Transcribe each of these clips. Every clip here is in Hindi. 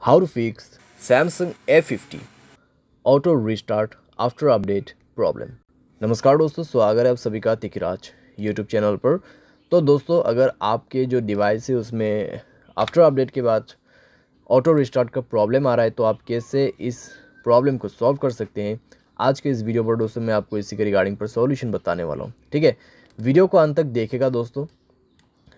How to fix Samsung A50 auto restart after update problem. नमस्कार दोस्तों, स्वागत है आप सभी का तिकराज यूट्यूब चैनल पर। तो दोस्तों, अगर आपके जो डिवाइस है उसमें आफ्टर अपडेट के बाद ऑटो रिस्टार्ट का प्रॉब्लम आ रहा है तो आप कैसे इस प्रॉब्लम को सॉल्व कर सकते हैं, आज के इस वीडियो पर दोस्तों मैं आपको इसी के रिगार्डिंग पर सॉल्यूशन बताने वाला हूँ। ठीक है, वीडियो को अंत तक देखेगा दोस्तों।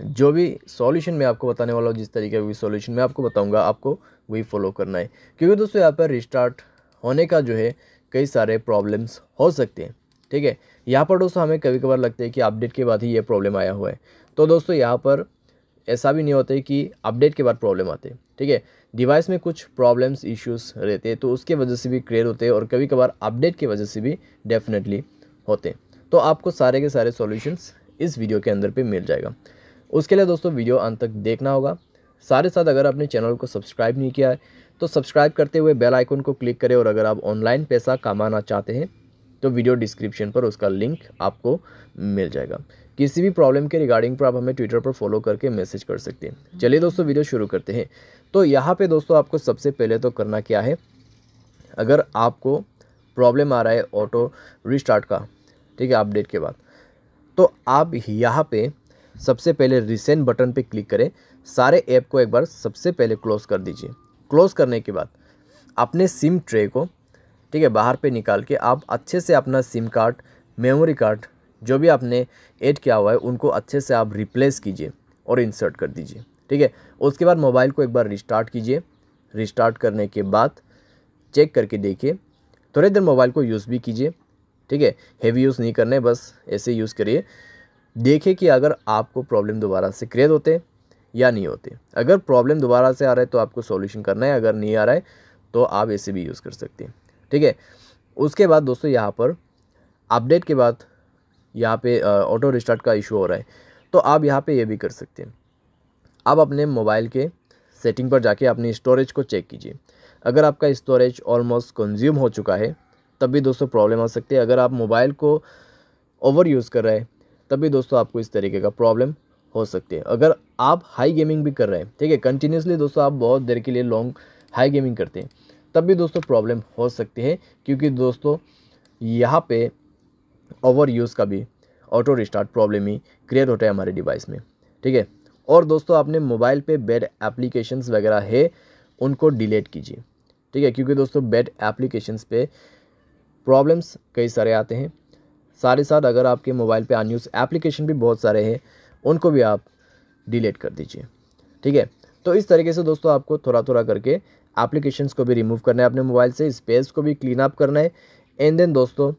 जो भी सॉल्यूशन मैं आपको बताने वाला हूँ, जिस तरीके का भी सॉल्यूशन मैं आपको बताऊंगा, आपको वही फॉलो करना है, क्योंकि दोस्तों यहाँ पर रिस्टार्ट होने का जो है कई सारे प्रॉब्लम्स हो सकते हैं। ठीक है, यहाँ पर दोस्तों हमें कभी कभार लगता है कि अपडेट के बाद ही ये प्रॉब्लम आया हुआ है, तो दोस्तों यहाँ पर ऐसा भी नहीं होता है कि अपडेट के बाद प्रॉब्लम आते हैं। ठीक है, डिवाइस में कुछ प्रॉब्लम्स इश्यूज़ रहते हैं तो उसके वजह से भी क्लियर होते हैं, और कभी कभार अपडेट की वजह से भी डेफिनेटली होते हैं। तो आपको सारे के सारे सॉल्यूशंस इस वीडियो के अंदर पे मिल जाएगा। उसके लिए दोस्तों वीडियो अंत तक देखना होगा। साथ साथ अगर आपने चैनल को सब्सक्राइब नहीं किया है तो सब्सक्राइब करते हुए बेल आइकन को क्लिक करें, और अगर आप ऑनलाइन पैसा कमाना चाहते हैं तो वीडियो डिस्क्रिप्शन पर उसका लिंक आपको मिल जाएगा। किसी भी प्रॉब्लम के रिगार्डिंग पर आप हमें ट्विटर पर फॉलो करके मैसेज कर सकते हैं। चलिए दोस्तों, वीडियो शुरू करते हैं। तो यहाँ पे दोस्तों आपको सबसे पहले तो करना क्या है, अगर आपको प्रॉब्लम आ रहा है ऑटो रिस्टार्ट का, ठीक है, अपडेट के बाद, तो आप यहाँ पे सबसे पहले रिसेंट बटन पे क्लिक करें। सारे ऐप को एक बार सबसे पहले क्लोज़ कर दीजिए। क्लोज़ करने के बाद अपने सिम ट्रे को, ठीक है, बाहर पे निकाल के आप अच्छे से अपना सिम कार्ड, मेमोरी कार्ड जो भी आपने ऐड किया हुआ है उनको अच्छे से आप रिप्लेस कीजिए और इंसर्ट कर दीजिए। ठीक है, उसके बाद मोबाइल को एक बार रिस्टार्ट कीजिए। रिस्टार्ट करने के बाद चेक करके देखिए, थोड़ी देर मोबाइल को यूज़ भी कीजिए। ठीक है, हेवी यूज़ नहीं करना है, बस ऐसे यूज़ करिए। देखिए कि अगर आपको प्रॉब्लम दोबारा से क्रिएट होते या नहीं होते। अगर प्रॉब्लम दोबारा से आ रहा है तो आपको सॉल्यूशन करना है, अगर नहीं आ रहा है तो आप ऐसे भी यूज़ कर सकते हैं। ठीक है, उसके बाद दोस्तों यहाँ पर अपडेट के बाद यहाँ पे ऑटो रिस्टार्ट का इशू हो रहा है, तो आप यहाँ पे ये भी कर सकते हैं। आप अपने मोबाइल के सेटिंग पर जाके अपनी स्टोरेज को चेक कीजिए। अगर आपका स्टोरेज ऑलमोस्ट कंज्यूम हो चुका है तब भी दोस्तों प्रॉब्लम आ सकती है। अगर आप मोबाइल को ओवर यूज़ कर रहे हैं तब भी दोस्तों आपको इस तरीके का प्रॉब्लम हो सकती है। अगर आप हाई गेमिंग भी कर रहे हैं, ठीक है, कंटिन्यूसली दोस्तों आप बहुत देर के लिए लॉन्ग हाई गेमिंग करते हैं, तब भी दोस्तों प्रॉब्लम हो सकती है, क्योंकि दोस्तों यहाँ पे ओवर यूज़ का भी ऑटो रिस्टार्ट प्रॉब्लम ही क्रिएट होता है हमारे डिवाइस में। ठीक है, और दोस्तों अपने मोबाइल पे बैड एप्लीकेशंस वगैरह है उनको डिलीट कीजिए। ठीक है, क्योंकि दोस्तों बैड एप्लीकेशंस पे प्रॉब्लम्स कई सारे आते हैं। साथ ही साथ अगर आपके मोबाइल पे अनयूज एप्लीकेशन भी बहुत सारे हैं उनको भी आप डिलीट कर दीजिए। ठीक है, तो इस तरीके से दोस्तों आपको थोड़ा थोड़ा करके एप्लीकेशंस को भी रिमूव करना है अपने मोबाइल से, स्पेस को भी क्लीन अप करना है। एंड देन दोस्तों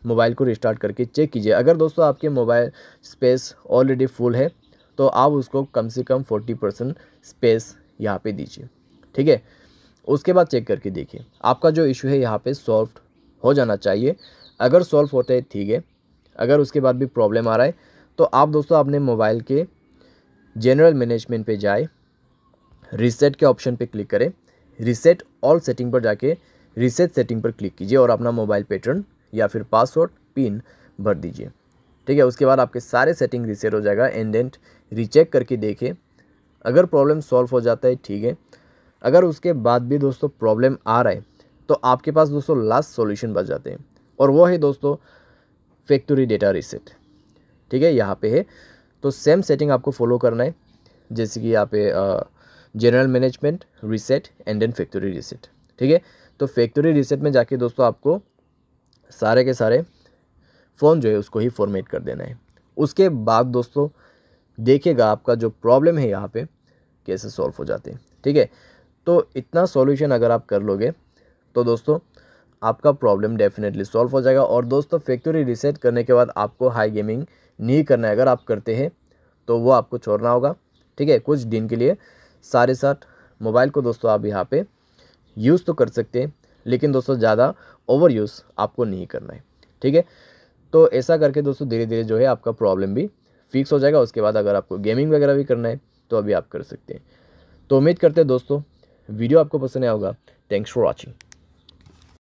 मोबाइल को रिस्टार्ट करके चेक कीजिए। अगर दोस्तों आपके मोबाइल स्पेस ऑलरेडी फुल है तो आप उसको कम से कम 40% स्पेस यहाँ पे दीजिए। ठीक है, उसके बाद चेक करके देखिए आपका जो इशू है यहाँ पे सॉल्व हो जाना चाहिए। अगर सॉल्व होता है ठीक है, अगर उसके बाद भी प्रॉब्लम आ रहा है तो आप दोस्तों अपने मोबाइल के जनरल मैनेजमेंट पे जाए, रीसेट के ऑप्शन पे क्लिक करें, रीसेट ऑल सेटिंग पर जाके रीसेट सेटिंग पर क्लिक कीजिए और अपना मोबाइल पैटर्न या फिर पासवर्ड पिन भर दीजिए। ठीक है, उसके बाद आपके सारे सेटिंग रीसेट हो जाएगा। एंड देन रीचेक करके देखिए, अगर प्रॉब्लम सॉल्व हो जाता है ठीक है, अगर उसके बाद भी दोस्तों प्रॉब्लम आ रहा है तो आपके पास दोस्तों लास्ट सॉल्यूशन बच जाते हैं, और वो है दोस्तों फैक्ट्री डेटा रीसेट। ठीक है, यहाँ पे है तो सेम सेटिंग आपको फॉलो करना है, जैसे कि यहाँ पे general management, reset and then factory reset. ठीक है, तो फैक्ट्री रीसेट में जाके दोस्तों आपको सारे के सारे फ़ोन जो है उसको ही फॉर्मेट कर देना है। उसके बाद दोस्तों देखिएगा आपका जो प्रॉब्लम है यहाँ पे कैसे सॉल्व हो जाते हैं। ठीक है, तो इतना सॉल्यूशन अगर आप कर लोगे तो दोस्तों आपका प्रॉब्लम डेफिनेटली सॉल्व हो जाएगा। और दोस्तों फैक्ट्री रीसेट करने के बाद आपको हाई गेमिंग नहीं करना है। अगर आप करते हैं तो वो आपको छोड़ना होगा। ठीक है, कुछ दिन के लिए। सारे साथ मोबाइल को दोस्तों आप यहाँ पे यूज़ तो कर सकते हैं, लेकिन दोस्तों ज़्यादा ओवर यूज़ आपको नहीं करना है। ठीक है, तो ऐसा करके दोस्तों धीरे धीरे जो है आपका प्रॉब्लम भी फिक्स हो जाएगा। उसके बाद अगर आपको गेमिंग वगैरह भी करना है तो अभी आप कर सकते हैं। तो उम्मीद करते हैं दोस्तों वीडियो आपको पसंद आया होगा। Thanks for watching.